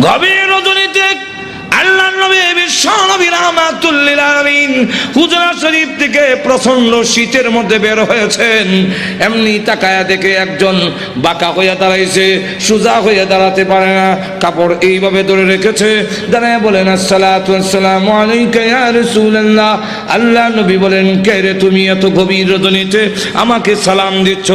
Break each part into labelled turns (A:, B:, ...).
A: গভীর রজনীতে আল্লাহর নবী বিশ্ব নবী রাহমাতুল লিল আলামিন হুজরা শরীফ থেকে প্রচন্ড শীতের মধ্যে বের হয়েছেন। এমনি তাকায়া দেখে একজন বাঁকা হয়ে দাঁড়াইছে, সোজা হয়ে দাঁড়াতে পারে না, কাপড় এইভাবে ধরে রেখেছে। দাঁড়ায় বলেন আসসালাতু ওয়াসসালামু আলাইকা ইয়া রাসূলুল্লাহ। আল্লাহ নবী বলেন, কে রে তুমি এত গভীর রজনীতে আমাকে সালাম দিচ্ছ?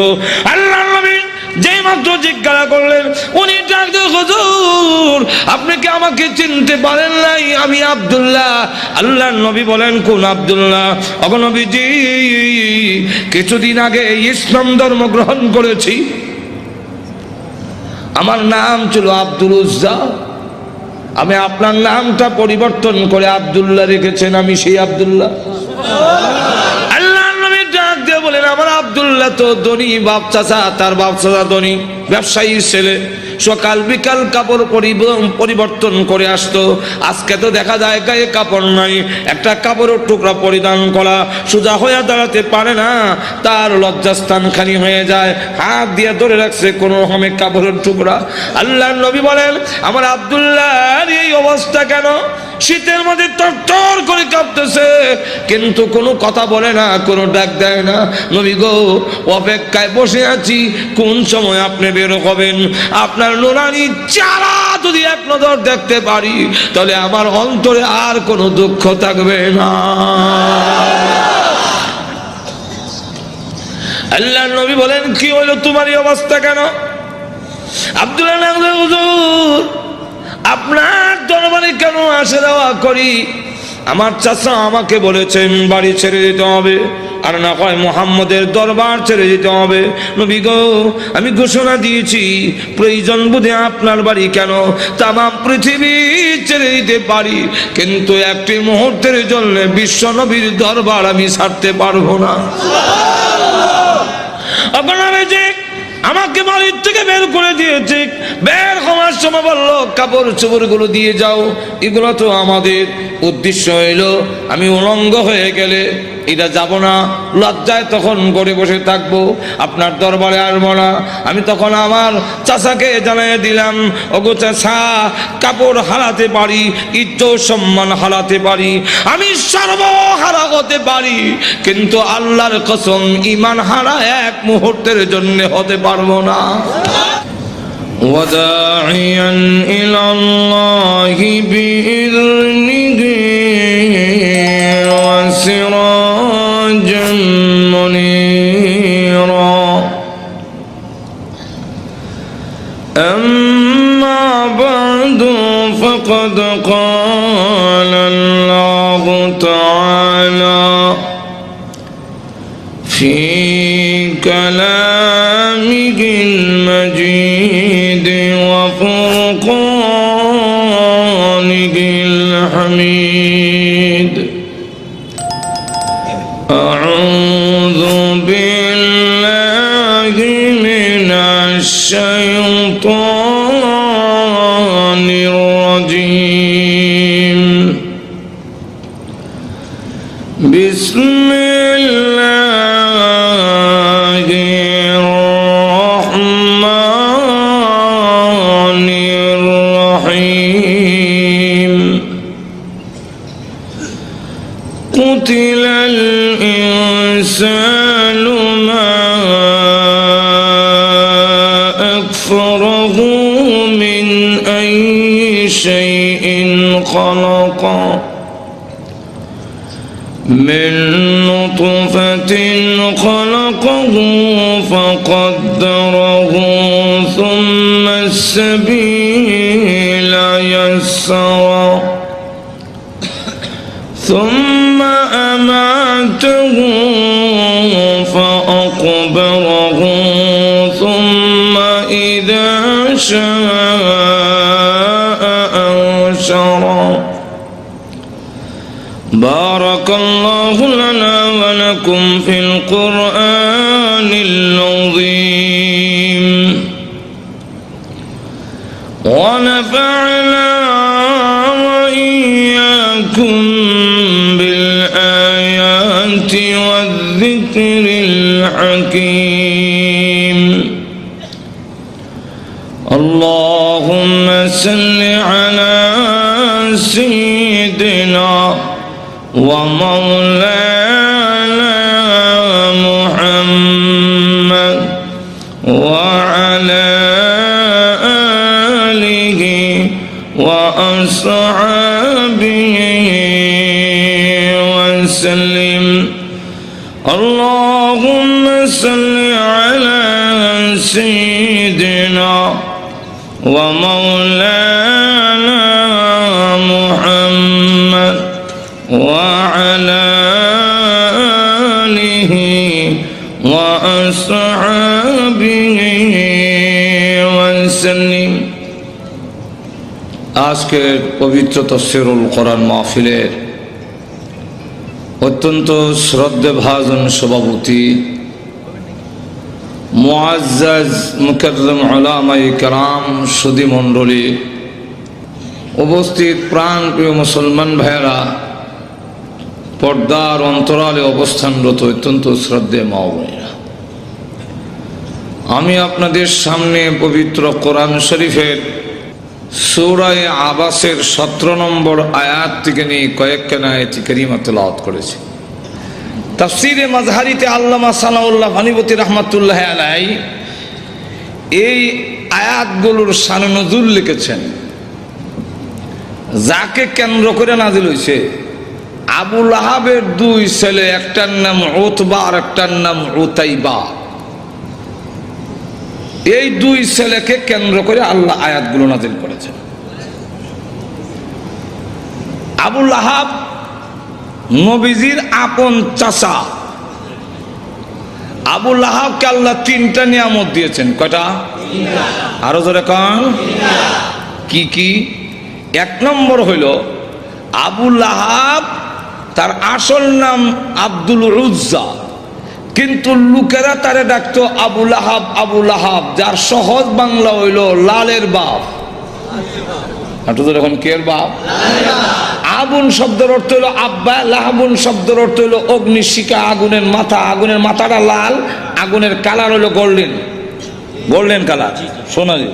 A: আল্লাহ নবী যেই মাত্র জিজ্ঞাসা করলেন, উনি ডাকতে, হুজুর আপনি কি আমাকে চিনতে পারেন নাই? আমি আব্দুল্লাহ। আল্লাহর নবী বলেন, কোন আব্দুল্লাহ? ওগো নবীজি, কিছুদিন আগে ইসলাম ধর্ম গ্রহণ করেছি। আমার নাম ছিল আব্দুল উজ্জা, আমি আপনার নামটা পরিবর্তন করে আব্দুল্লাহ রেখেছেন, আমি সেই আব্দুল্লাহ। বলেন, আমার আব্দুল্লাহ তো ধনী বাপ চাচা, তার বাপ চাচা ধনী ব্যবসায়ীর ছেলে, সকাল বিকাল কাপড় পরিবর্তন করে আসতো। আজকে তো দেখা যায় গায়ে কাপড় নাই, একটা কাপড়ের টুকরা পরিধান করা, সোজা হয়ে দাঁড়াতে পারে না, তার লজ্জাস্থান খালি হয়ে যায়, হাত দিয়ে ধরে রাখছে কোন রকমের কাপড়ের টুকরা। আল্লাহর নবী বলেন, আমার আব্দুল্লাহর এই অবস্থা কেন? শীতের মধ্যে তরতর করে কাঁপতেছে, কিন্তু কোনো কথা বলে না, কোনো ডাক দেয় না। নবী গো, অপেক্ষায় বসে আছি, কোন সময় আপনি বের হবেন। আপনার নুরানি চেহারা যদি এক নজর দেখতে পারি, তাহলে আমার অন্তরে আর কোনো দুঃখ থাকবে না। আল্লাহর নবী বলেন, কি হলো তোমার এই অবস্থা কেন? আব্দুল্লাহ, হুজুর আপনার দরবারে কেন আসা যাওয়া করি? আমার চাচা আমাকে বলেছেন বাড়ি ছেড়ে দিতে হবে, আর না হয় মুহাম্মদের দরবার ছেড়ে দিতে হবে। নবী গো, আমি ঘোষণা দিয়েছি, প্রয়োজন বুঝে আপনার বাড়ি কেন তাম পৃথিবী ছেড়ে দিতে পারি, কিন্তু একটি মুহূর্তের জন্য বিশ্ব নবীর দরবার আমি ছাড়তে পারবো না। আপনারা যে আমাকে বাড়ির থেকে বের করে দিয়েছে, বের হওয়ার সময় বললো কাপড় চোপড় গুলো দিয়ে যাও, এগুলো তো আমাদের। উদ্দেশ্য হইল আমি উলঙ্গ হয়ে গেলে এটা যাব না, লজ্জায় তখন ঘরে বসে থাকবো, আপনার দরবারে আসবো না। আমি তখন আমার চাচাকে জানিয়ে দিলাম, ওগো চাচা, কাপড় হারাতে পারি, ইজ্জত সম্মান হারাতে পারি, আমি সর্বহারা হতে পারি, কিন্তু আল্লাহর কসম ঈমান হারা এক মুহূর্তের জন্য হতে পারবো না। ওয়াদাইয়ান ইলাল্লাহি বিইذনিহি ওয়া সিরাজান মুনীরা। আম্মা বা'দু ফাকাদ ক্বালা আল্লাহু তাআলা ফি কালামিহিল মাজিদ ওয়া ফুরকানিহিল হামিদ। আউযু বিল্লাহি মিনাশ শাইতানির রাজীম। বিসমিল্লাহির রহমানির রহিম। কুতিলাল ইনসানু মা আকফারাহু মিন আইয়ি শাইইন খালাকা। من نطفة خلقه فقدره ثم السبيل يسره ثم أماته فأقبره ثم إذا شاء أنشره. بارك الله لنا ولكم في القرآن العظيم ونفعنا وإياكم بالآيات والذكر الحكيم. اللهم صل على سيدنا ومولانا محمد وعلى آله وأصحابه وسلم اللهم صل على سيدنا ومولانا محمد وعلى آله وأصحابه وسلم আজকের পবিত্র তাফসীরুল কোরআন মাহফিলের অত্যন্ত শ্রদ্ধেভাজন সভাপতি মুআজ্জাজ মুকাররম উলামায়ে কেরাম সুধী মণ্ডলী, উপস্থিত প্রাণপ্রিয় মুসলমান ভাইয়েরা, পর্দার অন্তরালে অবস্থানরত অত্যন্ত শ্রদ্ধেয় মা ও বোনেরা, আমি আপনাদের সামনে পবিত্র কোরআন শরীফের সূরা আবাসের 17 নম্বর আয়াত থেকে নিয়ে কয়েকখানা আয়াত কারিমা তেলাওয়াত করেছি। তাফসীরে মাজহারিতে আল্লামা সানাউল্লাহ ভানিপতি রহমাতুল্লাহ আলাইহি এই আয়াতগুলোর শানে নজুল লিখেছেন। যাকে কেন্দ্র করে নাজিল হয়েছে, আবু লাহাবের 2 ছেলে, একটার নাম উতবা আর একটার নাম উতাইবা। এই 2 ছেলেকে কেন্দ্র করে আল্লাহ আয়াতগুলো নাজিল করেছেন। আবু লাহাব নবীজির আপন চাচা। আবু লাহাবকে আল্লাহ 3টা নিয়ামত দিয়েছেন। কয়টা? আরো জোরে কান। কি কি? 1 নম্বর হইল আবু লাহাব, তার আসল নাম আব্দুল উজ্জা, কিন্তু লোকেরা তারে ডাকতো আবু লাহাব। আবু লাহাব যার সহজ বাংলা হইল লালের বাপ। এখন কের বাপ? আগুন শব্দের অর্থ হইল আব্বা, লাহাবুন শব্দের অর্থ হইল অগ্নিশিখা, আগুনের মাথা। আগুনের মাথাটা লাল, আগুনের কালার হইল গোল্ডেন, গোল্ডেন কালার, সোনালি।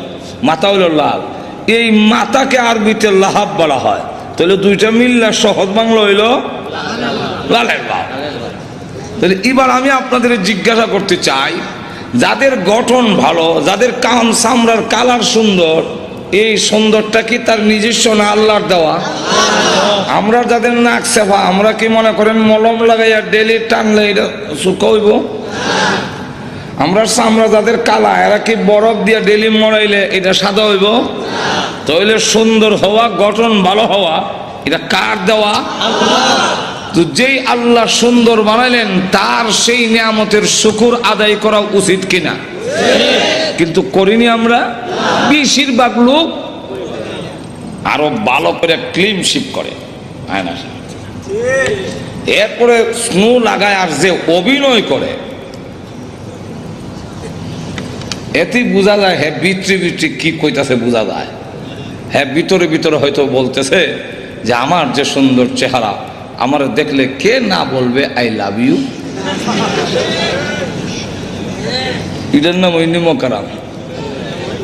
A: মাথা হইল লাল। এই মাথাকে আরবিতে লাহাব বলা হয়। তাহলে 2টা মিললে সহজ বাংলা হইল লালের বাপ। তাহলে এবার আমি আপনাদের জিজ্ঞাসা করতে চাই, যাদের গঠন ভালো, যাদের কান চামড়ার কালার সুন্দর, এই সুন্দরটা কি তার নিজস্ব না আল্লাহর দেওয়া? আমরা যাদের নাক সেবা, আমরা কি মনে করেন মলম লাগাইয়া ডেলি টানলে এটা শুকা হইব? আমরা চামড়া যাদের কালা, এরা কি বরফ দিয়া ডেলি মরাইলে এটা সাদা হইব? তাহলে সুন্দর হওয়া, গঠন ভালো হওয়া, এটা কার দেওয়া? তো যেই আল্লাহ সুন্দর বানাইলেন, তার সেই নিয়ামতের শুকর আদায় করা উচিত কিনা? কিন্তু করিনি আমরা। বেশিরভাগ লোক আরো ভালো করে ক্লিন শিপ করে, এরপরে স্নো লাগায় আর যে অভিনয় করে, এতে বোঝা যায় হ্যাঁ ভিতরে ভিতরে কি কইতাছে, বোঝা যায় হ্যাঁ ভিতরে ভিতরে হয়তো বলতেছে যে আমার যে সুন্দর চেহারা, আমার দেখলে কে না বলবে আই লাভ ইউ। এটার নাম ওই নিমকারাম,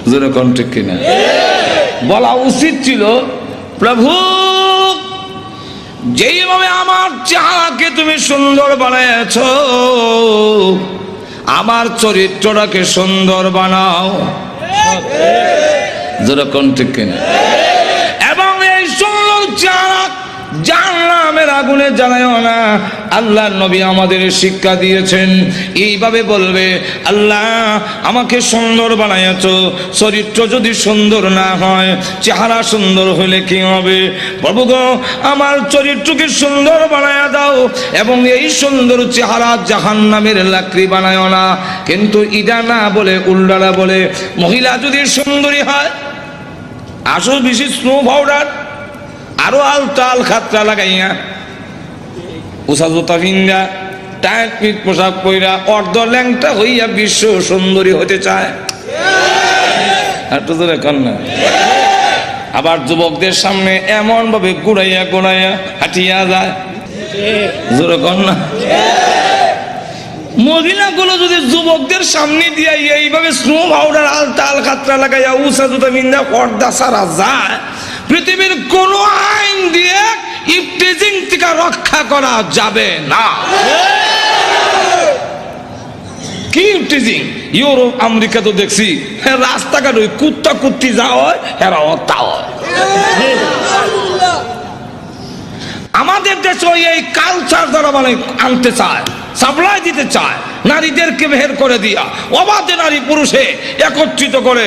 A: যেরকম ঠিক কিনা? বলা উচিত ছিল, প্রভু যেইভাবে আমার চেহারাকে তুমি সুন্দর বানাইছ, আমার চরিত্রটাকে সুন্দর বানাও, যেরকম ঠিক কিনা? এবং এই সুন্দর চেহারা জাহান্নামের আগুনে জ্বালায়ও না। আল্লাহ নবী আমাদের শিক্ষা দিয়েছেন, এইভাবে বলবে, আল্লাহ আমাকে সুন্দর বানাইছো, চরিত্র যদি সুন্দর না হয়, চেহারা সুন্দর হইলে কি হবে? প্রভু গো, আমার চরিত্রকে সুন্দর বানায়া দাও, এবং এই সুন্দর চেহারা জাহান্নামের লাকড়ি বানায়ও না। কিন্তু ইডা না বলে উল্টারা বলে, মহিলা যদি সুন্দরী হয়, আসো বেশি স্নো পাউডার, আরো আলতাল খাতরা লাগাইয়া, উষা জুতা ভিন্দা, টাইট পিট পোশাক পইরা, অর্ধ ল্যাংটা হইয়া বিশ্ব সুন্দরী হতে চায়। আবার যুবকদের সামনে এমন ভাবে গুড়াইয়া গুড়াইয়া হাঁটিয়া যায়, জোরে কন্যা। মহিলাগুলো যদি যুবকদের সামনে দিয়ে এইভাবে স্নো পাউডার, আলতা আল খাতরা লাগাইয়া, উষা জুতা ভিন্দা, পর্দা সারা যায়, পৃথিবীর কোন আইন দিয়ে ইফটিজিং থেকে রক্ষা করা যাবে না। কি ইফটিজিং? ইউরোপ আমেরিকা তো দেখছি রাস্তাঘাট ওই কুত্তা কুত্তি যা হয় এরাও তা হয়। আমাদের দেশে এই কালচার যারা মানে আনতে চায়, সাপ্লাই দিতে চায়, নারীদেরকে বের করে দিয়া অবাধে নারী পুরুষে একত্রিত করে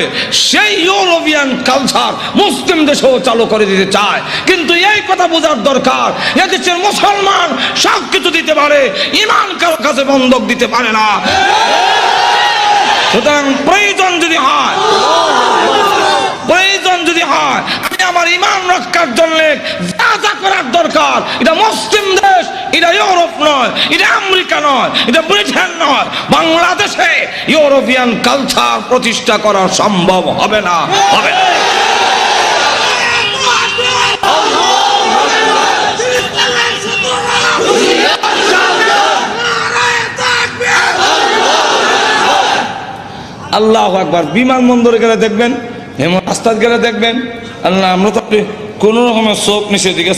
A: সেই ইউরোপিয়ান কালচার মুসলিম দেশেও চালু করে দিতে চায়। কিন্তু এই কথা বোঝার দরকার, এদেশের মুসলমান সব কিছু দিতে পারে, ইমান কারো কাছে বন্ধক দিতে পারে না। সুতরাং প্রয়োজন যদি হয় আমি আমার ইমান রক্ষার জন্য যা যা করার দরকার, এটা মুসলিম দেশ, এটা ইউরোপ নয়, এটা আমেরিকা নয়, এটা ব্রিটেন নয়, বাংলাদেশে ইউরোপিয়ান কালচার প্রতিষ্ঠা করা সম্ভব হবে না, হবে না। আল্লাহু আকবার। বিমানবন্দরে গেলে দেখবেন, রাস্তায় গেলে দেখবেন, আল্লাহ আমরা তো কোন রকমের চোখ নিচে দিকে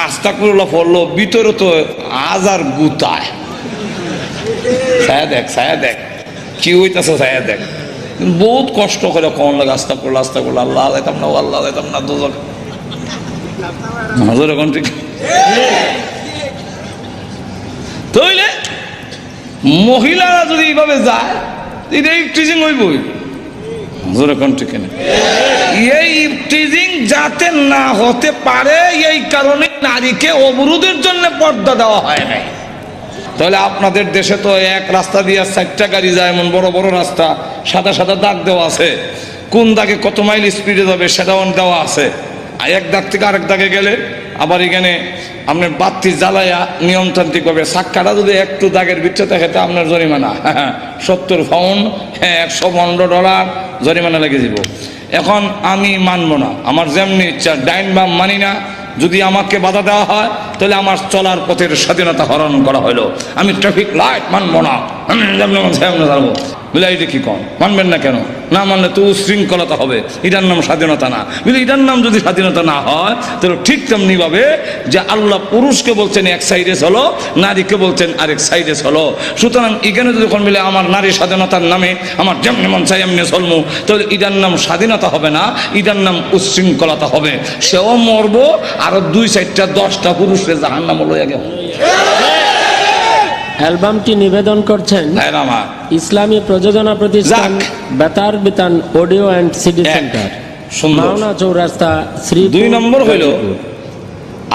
A: আস্তাকুল্লাহ পড়লো, ভিতরে তো আজার গুতায়। ছায়া দেখ কি হইতেছে, ছায়া দেখ। বহুত কষ্ট করে কখন লাগে আস্তাকুল্লাহ আল্লাহ যাইতাম না, আল্লাহ যাইতাম না দুজন হাজার এখন ঠিক। তাইলে মহিলারা যদি এইভাবে যায় এটা ইফটিজিং হইবই। এই ইফটিজিং যাতে না হতে পারে এই কারণে নারীকে অবরোধের জন্য পর্দা দেওয়া হয় নাই। তাহলে আপনাদের দেশে তো এক রাস্তা দিয়ে 4টা গাড়ি যায়, এমন বড় বড় রাস্তা, সাদা সাদা দাগ দেওয়া আছে, কোন দাগে কত মাইল স্পিডে যাবে সেটাও দেওয়া আছে। এক দাগ থেকে আরেক দাগে গেলে আবার এখানে আপনার বাতি জ্বালাইয়া নিয়মতান্ত্রিক ভাবে সাক্ষাটা যদি একটু দাগের ভিতরে থাকে তা আপনার জরিমানা 70 পাউন্ড, $115 জরিমানা লেগে যাব। এখন আমি মানবো না, আমার যেমনি ইচ্ছা ডাইন বাম মানি না। যদি আমাকে বাধা দেওয়া হয় তাহলে আমার চলার পথের স্বাধীনতা হরণ করা হলো। আমি ট্রাফিক লাইট মানবো না, যাবো বুঝলে কি কম মানবেন না কেন? না মানলে তো উশৃঙ্খলতা হবে, এটার নাম স্বাধীনতা না। বুঝলি এটার নাম যদি স্বাধীনতা না হয় তাহলে ঠিক তেমনি ভাবে যে আল্লাহ পুরুষকে বলছেন এক সাইডে চলো, নারীকে বলছেন আরেক সাইডে চলো। সুতরাং এখানে যদি কোন মিলে আমার নারী স্বাধীনতার নামে আমার যেমনি মন চাই এমনি চলমু, তাহলে এটার নাম স্বাধীনতা হবে না, এটার নাম উশৃঙ্খলতা হবে। সেও মরবো, আরো 2-4টা 10টা পুরুষের জাহান্নাম লইয়া গেল।
B: অ্যালবামটি নিবেদন করছেন ইসলামী প্রযোজনা প্রতিষ্ঠান Betar Bitan audio and CD centre, Maona Chowrasta, শ্রী।
A: 2 নম্বর হইল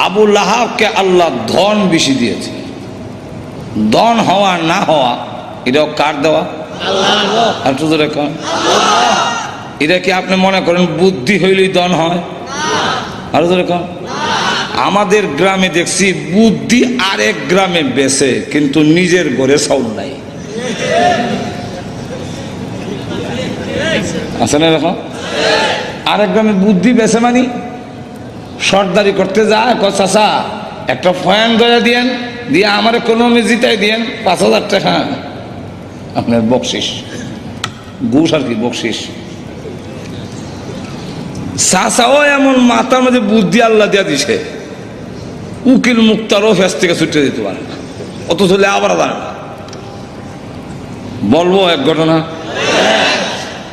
A: আবু লাহাবকে আল্লাহ ধন বেশি দিয়েছে। ধন হওয়া না হওয়া এটাও কার দেওয়া? আর তো দেখুন, এটা কি আপনি মনে করেন বুদ্ধি হইলেই ধন হয়? আর তো দেখুন, আমাদের গ্রামে দেখছি বুদ্ধি আরেক গ্রামে বেচে, কিন্তু নিজের ঘরে চাউল নাই। আছে না এরকম? আরেক গ্রামে বুদ্ধি বেচে মানে সর্দারি করতে যায়, চাচা একটা ফয়ান দয়া দিয়েন, দিয়ে আমার কোনো জিতাই দিয়েন 5000 টাকা আপনার বকশিস, ঘুষ আর কি বকশিস। চাচাও এমন মাথার মধ্যে বুদ্ধি আল্লাহ দিয়া দিছে, উকিল মুক্তারও ফেস থেকে ছুটে দিতে পারে না, অথচ আবার জানে না। বলবো এক ঘটনা।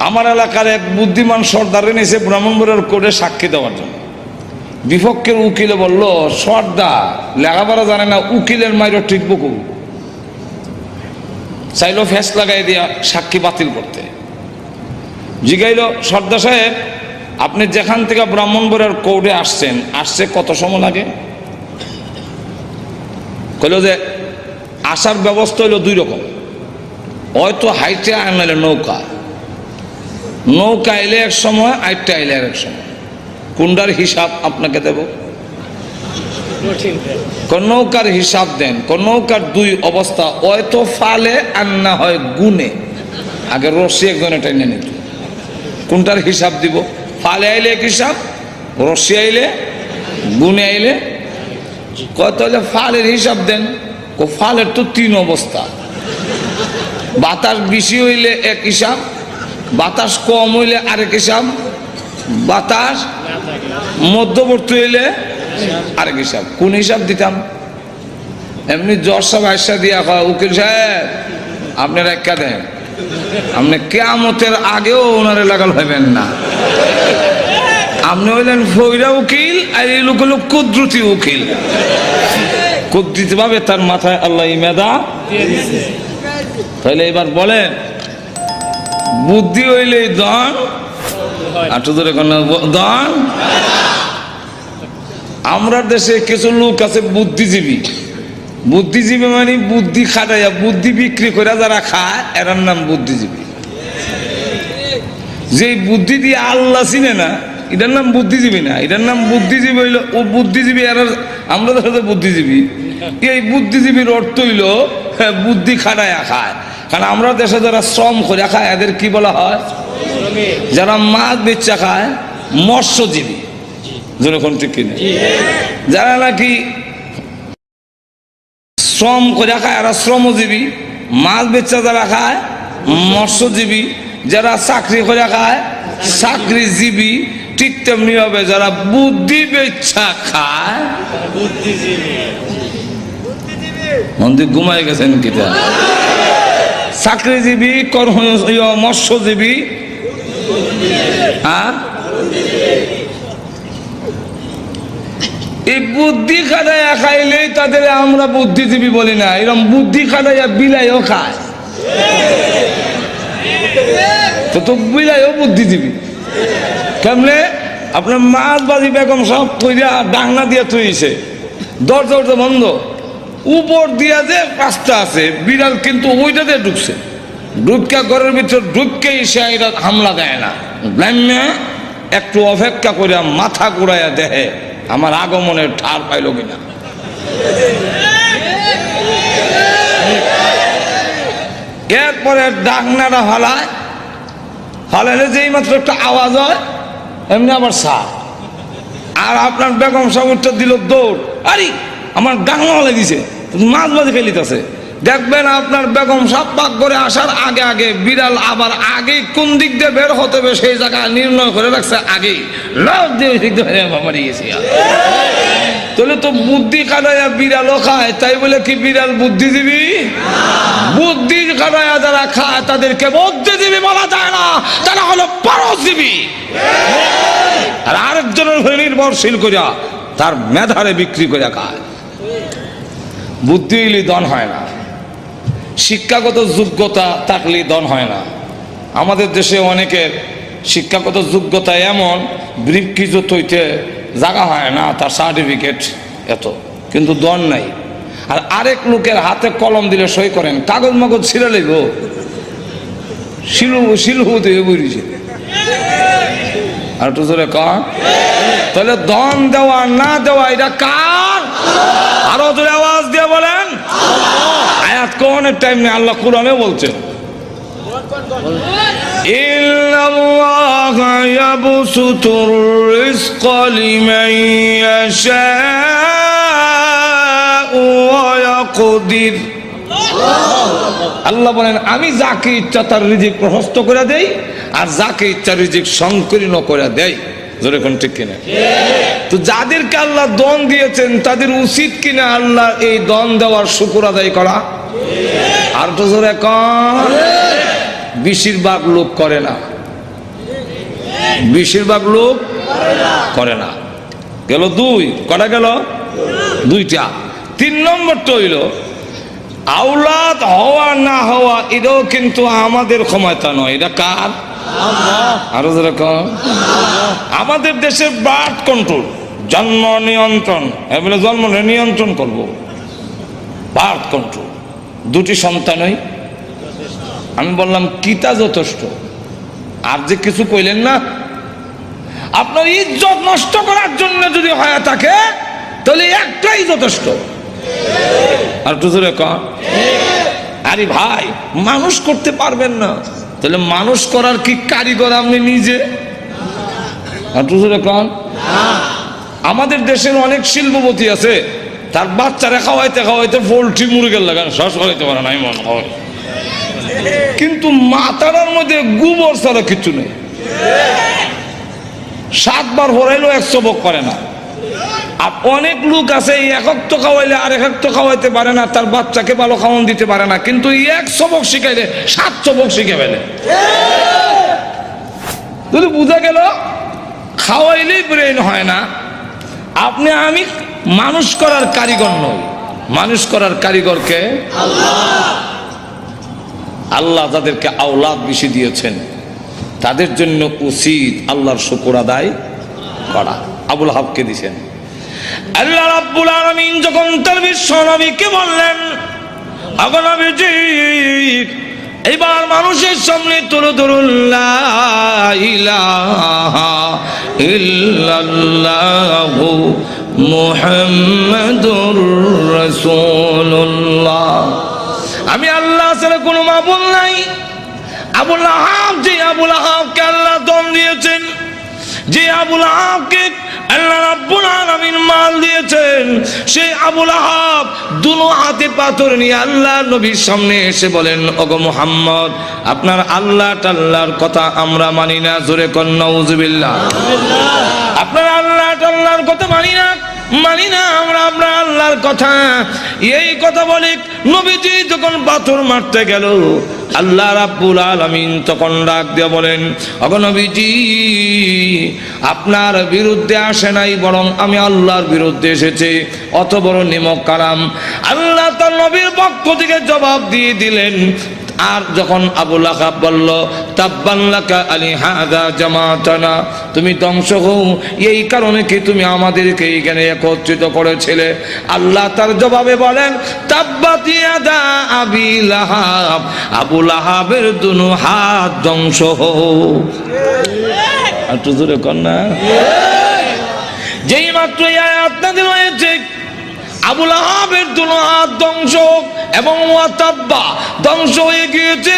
A: আমার এলাকার এক বুদ্ধিমান সর্দারে নিয়েছে ব্রাহ্মণবাড়িয়ার কোর্টে সাক্ষী দেওয়ার জন্য। বিপক্ষের উকিলে বলল, সর্দার লেখাপড়া জানে না, উকিলের মাইরও টিকব কবু। চাইলো ফেস লাগাই দিয়া সাক্ষী বাতিল করতে। জিগাইল, সর্দার সাহেব আপনি যেখান থেকে ব্রাহ্মণবাড়িয়ার কোর্টে আসছে কত সময় লাগে? কইল যে আসার ব্যবস্থা হইল 2 রকম, হয়তো হাইটে আনলে নৌকা আইলে এক সময়, আইটে আইলে এক সময়। কোনটার হিসাব আপনাকে দেব? নৌকার হিসাব দেন। নৌকার 2 অবস্থা, হয়তো ফালে আর না হয় গুনে। আগে রশি একজনে টেনে নিত, কোনটার হিসাব দিব? ফালে আইলে এক হিসাব, রশি আইলে, গুনে আইলে। কত হলে ফালের হিসাব দেন? ফালের তো 3 অবস্থা, বাতাস বেশি হইলে এক হিসাব, বাতাস কম হইলে আরেক হিসাব, বাতাস মধ্যবর্তী হইলে আরেক হিসাব। কোন হিসাব দিতাম? এমনি জ্বর সব আয়সা দিয়া কয় উকিল সাহেব আপনার একটা দেন, আপনি কিয়ামতের আগেও ওনার লাগাল হইবেন না। আপনি হইলেন ফইরা উকিল, আর এই লোক হলো কুদরতি উকিল। কুদরতি ভাবে তার মাথায় আল্লাহ মেধা। তাহলে এবার বলেন, বুদ্ধি হইলে দন, আটু ধরে দন। আমরা দেশে কিছু লোক আছে বুদ্ধিজীবী। বুদ্ধিজীবী মানে বুদ্ধি খাটাইয়া বুদ্ধি বিক্রি করে যারা খায় এরার নাম বুদ্ধিজীবী। যে বুদ্ধি দিয়ে আল্লাহ চিনে না এটার নাম বুদ্ধিজীবী না, এটার নাম বুদ্ধিজীবী হইল ও বুদ্ধিজীবী। এরা আমরা দেশে বুদ্ধিজীবী, এই বুদ্ধিজীবীর অর্থ হইল বুদ্ধি খাটাইয়া খায়। কারণ আমরা দেশে যারা শ্রম করে খায় এদের কি বলা হয়? যারা মাছ বেচা খায় মৎস্যজীবী। যখন ঠিক কিনা, যারা নাকি শ্রম করে খায় এরা শ্রমজীবী, মাছ বেচা যারা খায় মৎস্যজীবী, যারা চাকরি করে খায় চাকরিজীবী। ঠিক তেমনি হবে যারা বুদ্ধি বেচা খায় মন্দির ঘুমাই গেছেন কিটা, চাকরিজীবী, মৎস্যজীবী। এই বুদ্ধি খাটাইয়া খাইলেই তাদের আমরা বুদ্ধিজীবী বলি না, এরকম বুদ্ধি খাটাইয়া বিলাইও খায় তো বিলাইও বুদ্ধিজীবী। কেমনে? আপনার মাছ বাজি বেগম সব কইরা ডাঙ্গা দিয়ে থইছে, দরজা বন্ধ, উপর দিয়া যে রাস্তা আছে, বিড়াল কিন্তু ওইটা দিয়ে ঢুকছে, ঢুকা ঘরের ভিতর ঢুককেই সে এটা হামলা দেয় না। একটু অপেক্ষা করে মাথা ঘুরাইয়া দেহে আমার আগমনের ঠার পাইল কিনা। এরপরে ডাকনাটা হালাইলে যেই মাত্র একটা আওয়াজ হয় এমনি আবার সাপ। আর আপনার বেগম সাহেব উত্তর দিল দৌড়, আরে আমার ডাকনা হলাই দিছে, মাছ বাজি খেলিতেছে। দেখবেন আপনার বেগম সাহেব পাক করে আসার আগে আগে বিড়াল আবার আগে কোন দিক দিয়ে বের হতে হবে সেই জায়গা নির্ণয় করে রাখছে আগেই লাভ দিয়ে মারি গেছি। তাহলে তো বুদ্ধি কাটাইয়া বিড়ালও খায়, তাই বলে কি বিড়াল বুদ্ধিজীবী? বুদ্ধি কাটাইয়া যারা খায় তাদেরকে বুদ্ধিজীবী বলা যায় না, তারা হলো পরজীবী। আর আরেকজনের উপরে নির্ভরশীল করিয়া তার মেধারে বিক্রি করে খায়। বুদ্ধি হইলে দন হয় না, শিক্ষাগত যোগ্যতা থাকলে দন হয় না। আমাদের দেশে অনেকের শিক্ষাগত যোগ্যতা এমন বৃক্ষিজত হইতে জায়গা হয় না, তার সার্টিফিকেট এত, কিন্তু দন নাই। আর আরেক লোকের হাতে কলম দিলে সই করেন, কাগজ মাগজ ছিঁড়ে লইব, শিলু দিয়ে বইছে। আর একটু জোরে কন, তাহলে দন দেওয়া না দেওয়া এটা কার? আরো জোরে আওয়াজ দিয়ে বলেন। আয়াত কোনের টাইম নেই, আল্লাহ কুরআনে বলছেন ইন্নাল্লাহা ইয়াবসুতুর রিজকা লিমান ইয়াশাউ ওয়া ইয়াকদির। আল্লাহ বলেন আমি যাকে ইচ্ছা তার রিজিক প্রশস্ত করে দেই, আর যাকে ইচ্ছা রিজিক সংকীর্ণ করে দেয়। জোরে কোন ঠিক কিনা? তো যাদেরকে আল্লাহ দন দিয়েছেন তাদের উচিত কিনা আল্লাহ এই দন দেওয়ার শুকর আদায় করা? আর তো জোরে কন। বেশিরভাগ লোক করে না, বেশিরভাগ লোক করে না। গেল দুই, কটা গেল? দুইটা। তিন নম্বরটা হইল আওলাদ হওয়া না হওয়া, এটাও কিন্তু আমাদের ক্ষমতা নয়, এটা কার? আরো যেরকম আমাদের দেশের বার্থ কন্ট্রোল, জন্ম নিয়ন্ত্রণ, বলে জন্ম নিয়ন্ত্রণ করবো, বার্থ কন্ট্রোল, দুটি সন্তানই। আমি বললাম কিতা যথেষ্ট, আর যে কিছু কইলেন না। আপনার ইজ্জত নষ্ট করার জন্য যদি হয়ে থাকে তাহলে একটাই যথেষ্ট। আর একটু জোরে কন। আরে ভাই মানুষ করতে পারবেন না, তাহলে মানুষ করার কি কারিগর আপনি নিজে? আর একটু জোরে কন। আমাদের দেশের অনেক শিল্পপতি আছে, তার বাচ্চারা খাওয়াইতে খাওয়াইতে পোল্ট্রি মুরগের লাগান শ্বাস খাওয়াইতে পারে না এমন হয়, কিন্তু মাথার মধ্যে গোবর ছাড়া কিছু নেই। 7 বার হরাইলেও 1 চবক করে না। আর অনেক লোক আছে এক ওয়াক্ত খাওয়াইলে আর এক ওয়াক্ত খাওয়াইতে পারে না, তার বাচ্চাকে ভালো খাওয়ান দিতে পারে না, কিন্তু 1 চবক শিখাইলে 7 চবক শিখে ফেলে। যদি বুঝা গেল খাওয়াইলেই ব্রেন হয় না। আপনি আমি মানুষ করার কারিগর নই, মানুষ করার কারিগরকে আল্লাহ যাদেরকে আওলাদ বেশি দিয়েছেন তাদের জন্য উচিত আল্লাহর শুকর আদায় করা। আবুল হাবকে দিয়েছেন আল্লাহ রাব্বুল আলামিন যখন তার বিশ্ব নবীকে বললেন, আগো নবীজি এবার মানুষের সামনে তুলে ধরুন লা ইলাহা ইল্লাল্লাহু মুহাম্মাদুর রাসূলুল্লাহ, আমি আল্লাহ ছাড়া কোনো মাবুদ নাই। আবুল আহাব, যে আবুল আহাবকে আল্লাহ দম দিয়েছেন, যে আবুল আহাবকে আল্লাহ রাব্বুল আলামিন মাল দিয়েছেন, সেই আবুল আহাব দুনো হাতে পাথর নিয়ে আল্লাহ নবীর সামনে এসে বলেন, ওগো মুহাম্মদ আপনার আল্লাহ টাল্লাহর কথা আমরা মানি না। জোরে কোন নাউজুবিল্লাহ। আপনার আল্লাহ টাল্লাহর কথা মানি না, মানি না আমরা আপনার আল্লাহর কথা। এই কথা বলে নবীজি যখন পাথর মারতে গেল, আল্লাহ রাব্বুল আলামিন তখন ডাক দিয়ে বলেন, ওগো নবীজি আপনার বিরুদ্ধে আসে নাই, বরং আমি আল্লাহর বিরুদ্ধে এসেছে। অত বড় নিমক কারাম আল্লাহ তার নবীর পক্ষ থেকে জবাব দিয়ে দিলেন। আর যখন আবু লাহাব বলল, তাব্বান লাকা আলি হাযা জামাতানা, তুমি ধ্বংস হও, এই কারণে কি তুমি আমাদেরকে এখানে একত্রিত করেছিলে? আল্লাহ তার জবাবে বলেন, তাব্বাত ইয়াদা আবি লাহাব, আবু লাহাবের দুনো হাত ধ্বংস হও। আর তো জোরে কর না। যেই মাত্র এই আয়াত নাযিল হয়েছে, আবু লাহাবের দুনো হাত ধ্বংস এবং ওয়াতাব্বা ধ্বংস হয়ে গিয়েছে।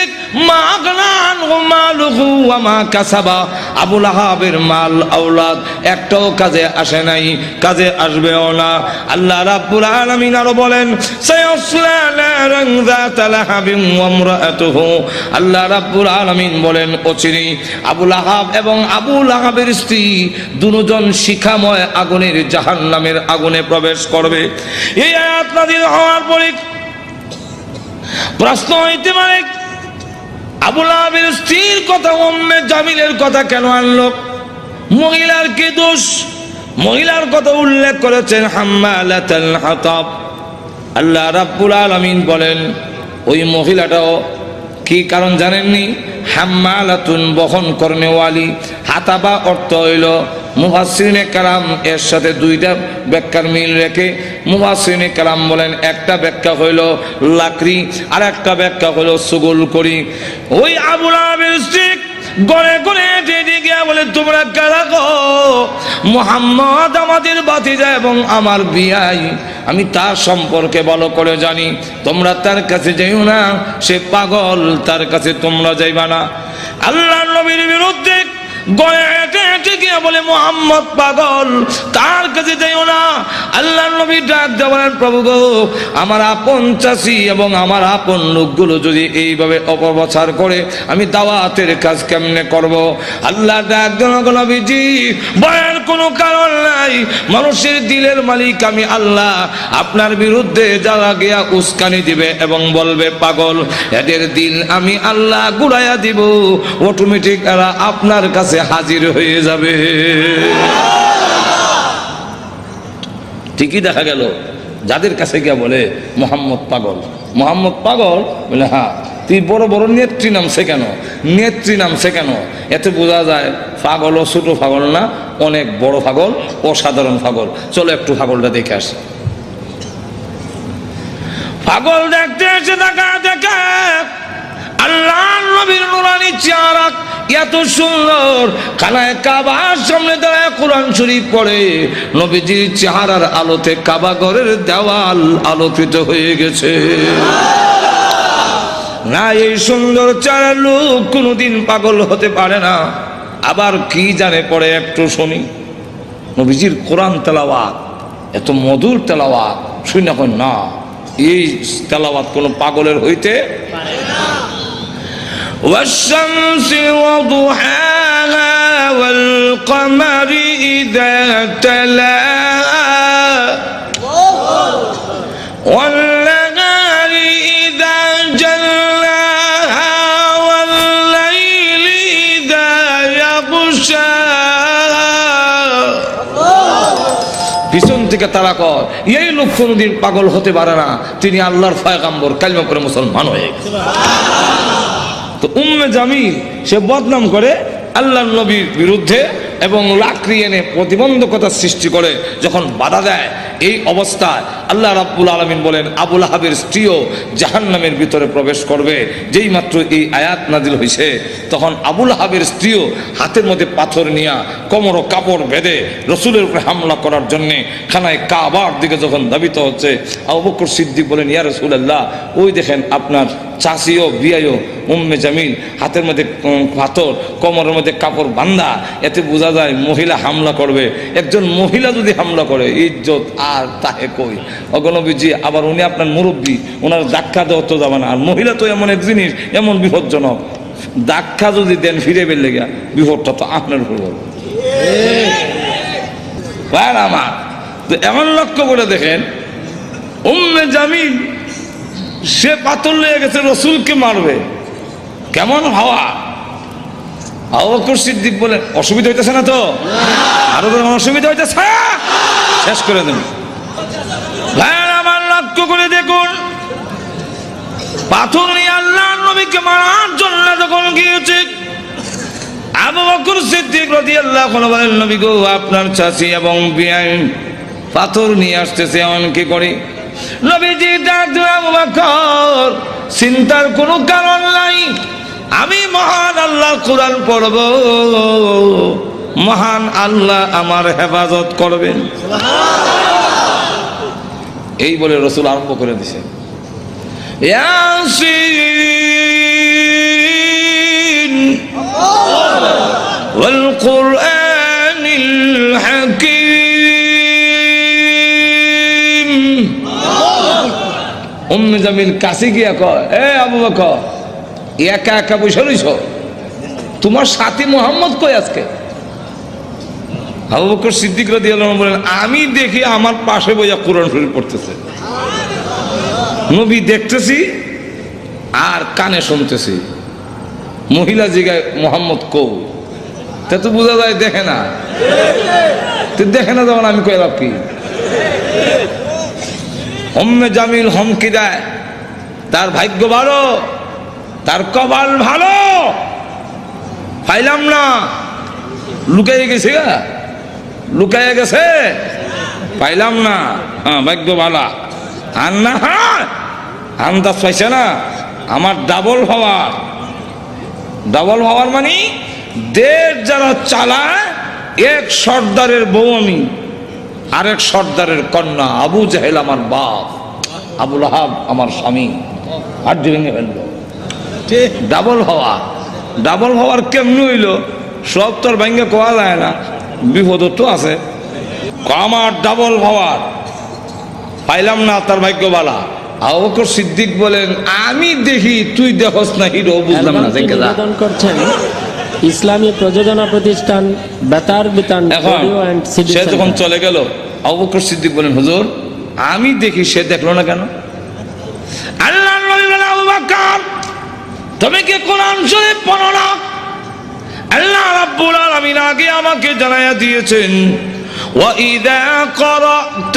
A: মা আগনা আনহু মালুহু ওয়া মা কাসাবা, আবু লাহাবের মাল আওলাদ একটাও কাজে আসে নাই, কাজে আসবেও না। আল্লাহ রাব্বুল আলামিন আরো বলেন, সায়াসলা নারান যাতা লাহাবিন ওয়া ইমরাআতুহু, আল্লাহ রাব্বুল আলামিন বলেন অচিরেই আবু লাহাব এবং আবু লাহাবের স্ত্রী দুজন শিখাময় আগুনের জাহান্নামের আগুনে প্রবেশ করবে। এই আয়াত নাযিল হওয়ার পরে প্রশ্ন হইতে পারে, আবু লাহাবের স্ত্রীর কথা উম্মে জামিলের কথা কেন আনলো? মহিলার কি দোষ? মহিলার কথা উল্লেখ করেছেন হাম্মালাতুল হাতাব। আল্লাহ রাব্বুল আলামিন বলেন, ওই মহিলাটাও কি কারণ জানেননি? হাম্মালাতুন বহন করনেওয়ালি, হাতাবা অর্থ হইল, মুফাসসিরিনে কালাম এর সাথে দুইটা ব্যাখ্যার মিল রেখে মুফাসসিরিনে কালাম বলেন, একটা ব্যাখ্যা হইল লাকড়ি আর একটা ব্যাখ্যা হইল সুগুল করি। ওই আবু লাহাবের স্ত্রী গড়ে গড়ে হেঁটে গিয়া বলে, তোমরা কারা গো? মুহাম্মদ আমাদের ভাতিজা এবং আমার বিয়াই, আমি তার সম্পর্কে ভালো করে জানি, তোমরা তার কাছে যাইও না, সে পাগল, তার কাছে তোমরা যাইবা না। আল্লাহর নবীর বিরুদ্ধে গড়ে হেঁটে হেঁটে গিয়া বলে, মুহাম্মদ পাগল, তার কাছে যাইও না। আল্লাহর নবী ডাক দিয়ে বলেন, প্রভু গো, আমার আপন চাষি এবং আমার আপন লোকগুলো যদি এইভাবে অপপ্রচার করে, আমি দাওয়াতের কাজ কেমনে করব? আল্লাহ ডাক দিয়ে, নবীজি বলেন, কোনো কারণ নাই, মানুষের দিলের মালিক আমি আল্লাহ। আপনার বিরুদ্ধে যারা গিয়া উস্কানি দিবে এবং বলবে পাগল, এদের দিল আমি আল্লাহ ঘুরাইয়া দিব, অটোমেটিক এরা আপনার কাছে হাজির হয়ে যাবে। ঠিকই দেখা গেল, যাদের কাছে গিয়া বলে মোহাম্মদ পাগল, মোহাম্মদ পাগল, বলে হ্যাঁ, তুই বড় বড় নেত্রী নামছে কেন? নেত্রী নামছে কেন? এতে বোঝা যায় পাগল ও ছোট পাগল না, অনেক বড় পাগল, অসাধারণ পাগল। চলো একটু পাগলটা দেখে আসি। পাগল দেখতে এসে দেখা দেখা আল্লাহর নবীর নুরানি চেহারা এত সুন্দর, খানায় কাবার সামনে দাঁড়ায় কোরআন শরীফ পড়ে, নবীজির চেহারার আলোতে কাবা ঘরের দেওয়াল আলোকিত হয়ে গেছে। না, এই সুন্দর চেহারার লোক কোনোদিন পাগল হতে পারে না। আবার কি জানে পড়ে একটু শুনি, নবীজির কোরআন তেলাওয়াত এত মধুর তেলাওয়াত, শুনি না কই না, এই তেলাওয়াত কোনো পাগলের হইতে পারে না। والشمس وضحاها والقمر إذا تلاها والنهار إذا جلاها والليل إذا يغشاها পিছন থেকে তারা কর এই লোক কোনদিন পাগল হতে পারে না, তিনি আল্লাহর পয়গম্বর, কালিমা পড়ে মুসলমান হয়ে গেছে। তো উম্মে জামিল সে বদনাম করে আল্লাহর নবীর বিরুদ্ধে এবং লাকড়ি এনে প্রতিবন্ধকতা সৃষ্টি করে, যখন বাধা দেয় এই অবস্থায় আল্লাহ রাব্বুল আলামিন বলেন আবুল আহাবের স্ত্রীও জাহান্নামের ভিতরে প্রবেশ করবে। যেই মাত্র এই আয়াত নাজিল হয়েছে তখন আবুল আহাবের স্ত্রীও হাতের মধ্যে পাথর নিয়ে কোমর ও কাপড় বেঁধে রসুলের উপরে হামলা করার জন্য খানায় কাবার দিকে যখন ধাবিত হচ্ছে, আবু বকর সিদ্দিক বলেন ইয়া রাসূলুল্লাহ, ওই দেখেন আপনার চাষিও বিয়াইও উম্মে জামিল হাতের মধ্যে পাথর, কোমরের মধ্যে কাপড় বান্ধা, এতে বোঝা যায় মহিলা হামলা করবে। একজন মহিলা যদি হামলা করে ইজ্জত আর তাহে কই অগণবীজি। আবার উনি আপনার মুরব্বী, ওনার ধাক্কা দেওয়া তো যাবে না। আর মহিলা তো এমন এক জিনিস, এমন বিপজ্জনক, ধাক্কা যদি দেন ফিরে বেরলে গা বিপদটা তো আপনার উপর বলবে। আমার তো এমন লক্ষ্য করে দেখেন উম্মে জামিল সে পাথর লেগে গেছে রসুলকে মারবে, কেমন হাওয়া। আবু বকর সিদ্দিক বলেন অসুবিধা হইতেছে না তো? আরো তো অসুবিধা হইতেছে, শেষ করে দেন। আমার লক্ষ্য করে দেখুন, পাথর নিয়ে আল্লাহর নবীকে মারার জন্য যখন গিয়েছে আবু বকর সিদ্দিক রাদিয়াল্লাহু আনহু বলেন নবী গো, আপনার চাচি এবং বিয়াই পাথর নিয়ে আসতেছে, এমন কি করি? নবীজি ডাক দিয়ে আবু বকর, চিন্তার কোনো কারণ নাই, আমি মহান আল্লাহর কোরআন পড়ব, মহান আল্লাহ আমার হেফাজত করবেন। এই বলে রসুল আরম্ভ করে দিছে ইয়াসিন ওয়াল কুরআনিল হাকীম। উম্মে জামিল কাছে গিয়া কয়, এ আবু বকর, একা একা বসে রইছ, তোমার সাথী মোহাম্মদ কই আজকে? আবু বকর সিদ্দিক রাদিয়াল্লাহু আনহু বলেন আমি দেখি আমার পাশে বইয়া কোরআন শরীফ পড়তেছে, নবী দেখতেছি আর কানে শুনতেছি। মহিলা জিগায় মোহাম্মদ কৌ, তা তো বোঝা যায় দেখে না, দেখে না যখন আমি কইলাম কি? উম্মে জামিল হুমকি দেয়, তার ভাগ্য ভালো, তার কপাল ভালো, পাইলাম না, লুকাইয়ে গেছে, লুকাইয়ে গেছে, পাইলাম না, ভাগ্য ভালো। আর না আন্দাজ পাইছে না আমার ডাবল হওয়ার, ডাবল হওয়ার মানে দেশ যারা চালায়, এক সর্দারের বউ আমি, আরেক সর্দারের কন্যা। আবু জাহেল আমার বাপ, আবুল আহাব আমার স্বামী, আর ভেঙে ফেললো। ডাবল হওয়া, ডাবল হওয়ার কেমন হইল? সব তোর ভেঙে কোয়া যায় না, বিপদ তো আছে। আমার ডাবল হওয়ার পাইলাম না, তার ভাগ্য বালা। আবু বকর সিদ্দিক বলেন আমি দেখি, তুই দেখস না হিরো, বুঝলাম না।
B: নিবেদন করছেন ইসলামী প্রযোজনা প্রতিষ্ঠান Betar Bitan audio and CD.
A: সে যখন চলে গেল আবু বকর সিদ্দিক বলেন হুজুর আমি দেখি, সে দেখলো না কেন? আল্লাহর নবী বলেন আবু বকর তুমি কি কোরআন শরীফ পড়ো না? আল্লাহ রাব্বুল আলামিন আগে আমাকে জানায়া দিয়েছেন ওয়া ইযা ক্বারা'তা